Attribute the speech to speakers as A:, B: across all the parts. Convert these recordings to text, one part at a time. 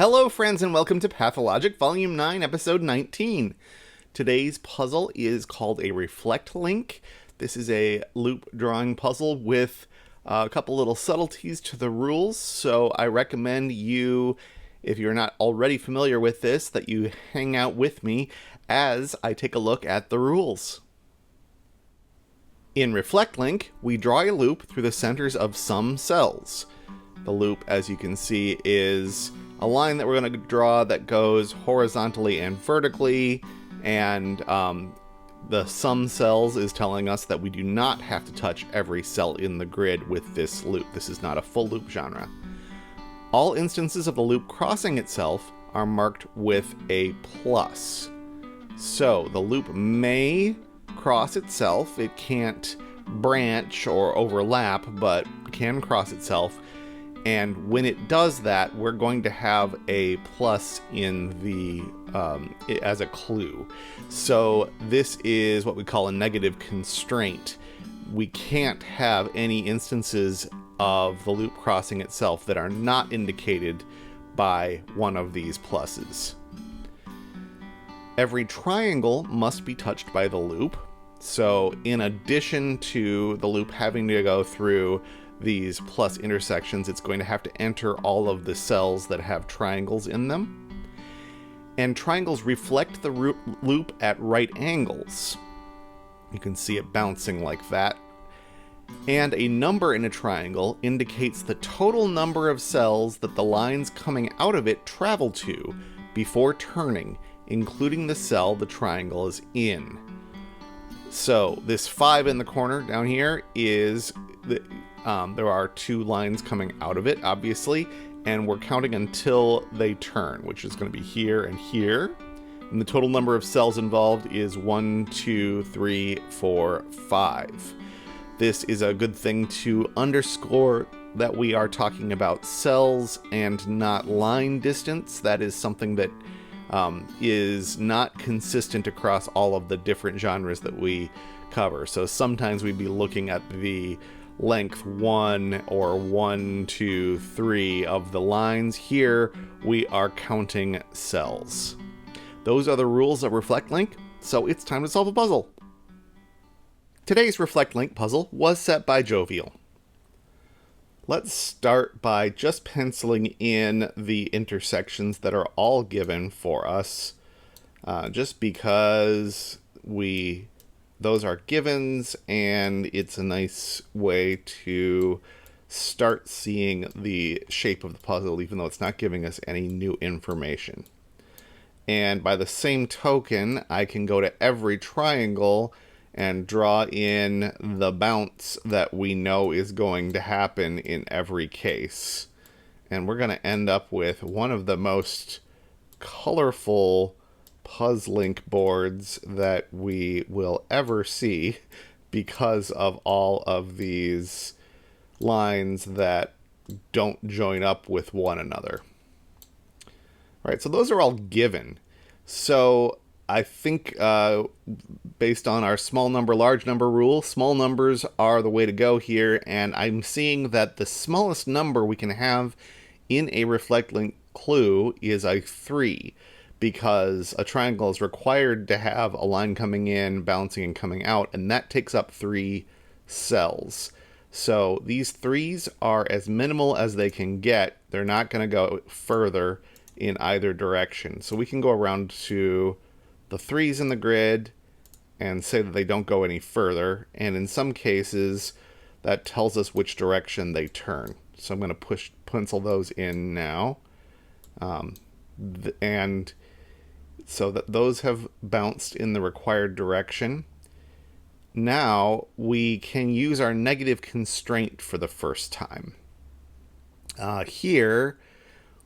A: Hello, friends, and welcome to Pathologic, Volume 9, Episode 19. Today's puzzle is called a Reflect Link. This is a loop drawing puzzle with a couple little subtleties to the rules, so I recommend you, if you're not already familiar with this, that you hang out with me as I take a look at the rules. In Reflect Link, we draw a loop through the centers of some cells. The loop, as you can see, is a line that we're going to draw that goes horizontally and vertically, and the sum cells is telling us that we do not have to touch every cell in the grid with this loop. This is not a full loop genre. All instances of the loop crossing itself are marked with a plus. So the loop may cross itself. It can't branch or overlap, but can cross itself. And when it does that, we're going to have a plus in the as a clue. So this is what we call a negative constraint. We can't have any instances of the loop crossing itself that are not indicated by one of these pluses. Every triangle must be touched by the loop. So in addition to the loop having to go through these plus intersections, it's going to have to enter all of the cells that have triangles in them. And triangles reflect the loop at right angles. You can see it bouncing like that. And a number in a triangle indicates the total number of cells that the lines coming out of it travel to before turning, including the cell the triangle is in. So this 5 in the corner down here is there are 2 lines coming out of it, obviously, and we're counting until they turn, which is going to be here and here. And the total number of cells involved is 1, 2, 3, 4, 5. This is a good thing to underscore that we are talking about cells and not line distance. That is something that is not consistent across all of the different genres that we cover. So sometimes we'd be looking at the length 1 or 1, 2, 3 of the lines. Here we are counting cells. Those are the rules of Reflect Link, so it's time to solve a puzzle. Today's Reflect Link puzzle was set by Jovial. Let's start by just penciling in the intersections that are all given for us, just because those are givens, and it's a nice way to start seeing the shape of the puzzle, even though it's not giving us any new information. And by the same token, I can go to every triangle and draw in the bounce that we know is going to happen in every case. And we're going to end up with one of the most colorful puzzling boards that we will ever see because of all of these lines that don't join up with one another. All right, so those are all given. So I think based on our small number, large number rule, small numbers are the way to go here, and I'm seeing that the smallest number we can have in a Reflect Link clue is a 3, because a triangle is required to have a line coming in, bouncing, and coming out, and that takes up 3 cells. So these 3s are as minimal as they can get. They're not going to go further in either direction. So we can go around to the 3s in the grid and say that they don't go any further, and in some cases that tells us which direction they turn. So I'm going to pencil those in now, and so that those have bounced in the required direction. Now we can use our negative constraint for the first time. Here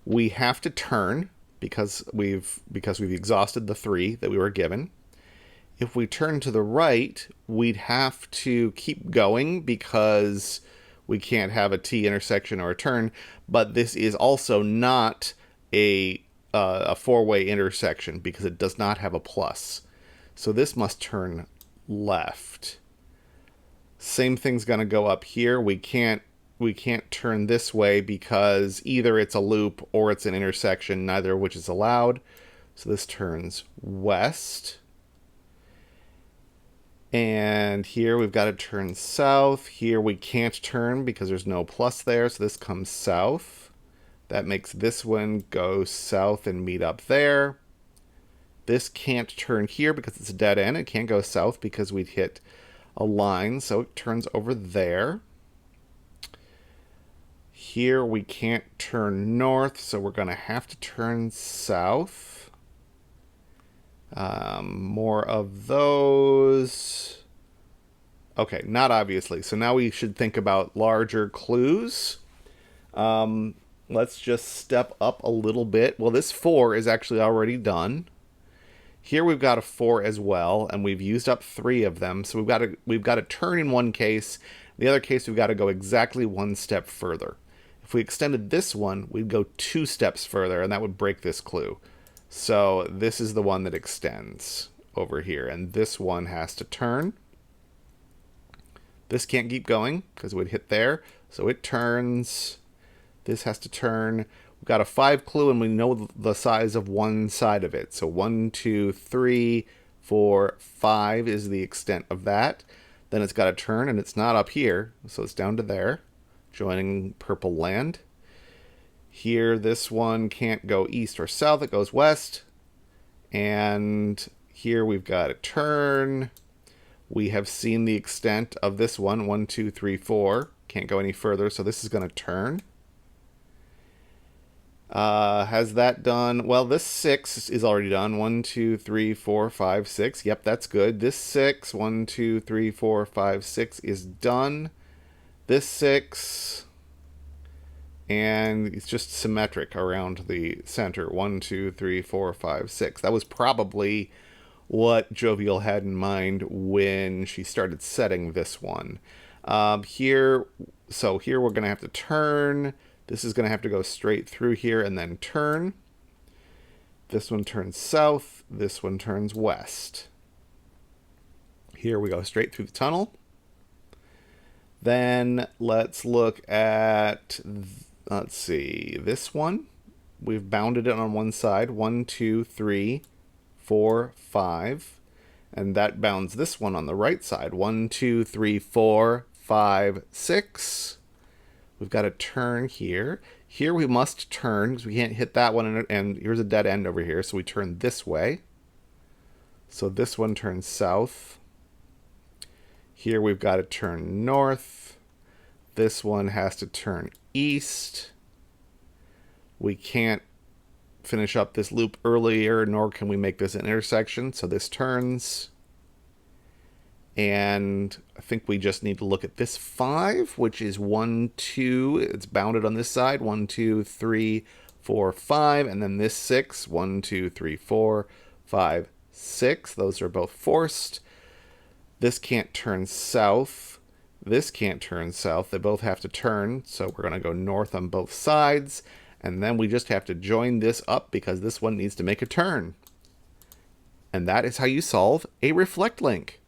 A: we have to turn because we've exhausted the 3 that we were given. If we turn to the right, we'd have to keep going because we can't have a T intersection or a turn, but this is also not a 4-way intersection because it does not have a plus. So this must turn left. Same thing's going to go up here. We can't turn this way because either it's a loop or it's an intersection, neither of which is allowed. So this turns west. And here we've got to turn south. Here we can't turn because there's no plus there, so this comes south. That makes this one go south and meet up there. This can't turn here because it's a dead end. It can't go south because we'd hit a line, so it turns over there. Here we can't turn north, so we're going to have to turn south. More of those. Okay, not obviously. So now we should think about larger clues. Let's just step up a little bit. Well, this 4 is actually already done. Here we've got a 4 as well, and we've used up 3 of them. So we've got to turn in one case. In the other case, we've got to go exactly 1 step further. If we extended this one, we'd go 2 steps further, and that would break this clue. So this is the one that extends over here, and this one has to turn. This can't keep going because it would hit there, so it turns. This has to turn. We've got a 5 clue, and we know the size of one side of it. So 1, 2, 3, 4, 5 is the extent of that. Then it's got to turn, and it's not up here, so it's down to there, joining purple land. Here, this one can't go east or south. It goes west. And here we've got a turn. We have seen the extent of this one. 1, 2, 3, 4. Can't go any further, so this is going to turn. Has that done? Well, this 6 is already done. 1, 2, 3, 4, 5, 6. Yep, that's good. This 6, 1, 2, 3, 4, 5, 6 is done. This 6... and it's just symmetric around the center. 1, 2, 3, 4, 5, 6. That was probably what Jovial had in mind when she started setting this one. Here we're going to have to turn. This is going to have to go straight through here and then turn. This one turns south. This one turns west. Here we go straight through the tunnel. Then let's look at... let's see, this one. We've bounded it on one side. 1, 2, 3, 4, 5. And that bounds this one on the right side. 1, 2, 3, 4, 5, 6. We've got to turn here. Here we must turn because we can't hit that one. And here's a dead end over here. So we turn this way. So this one turns south. Here we've got to turn north. This one has to turn east. We can't finish up this loop earlier, nor can we make this an intersection, so this turns. And I think we just need to look at this 5, which is 1, 2. It's bounded on this side. 1, 2, 3, 4, 5. And then this 6. 1, 2, 3, 4, 5, 6. Those are both forced. This can't turn south. This can't turn south. They both have to turn, so we're going to go north on both sides. And then we just have to join this up because this one needs to make a turn. And that is how you solve a reflect link.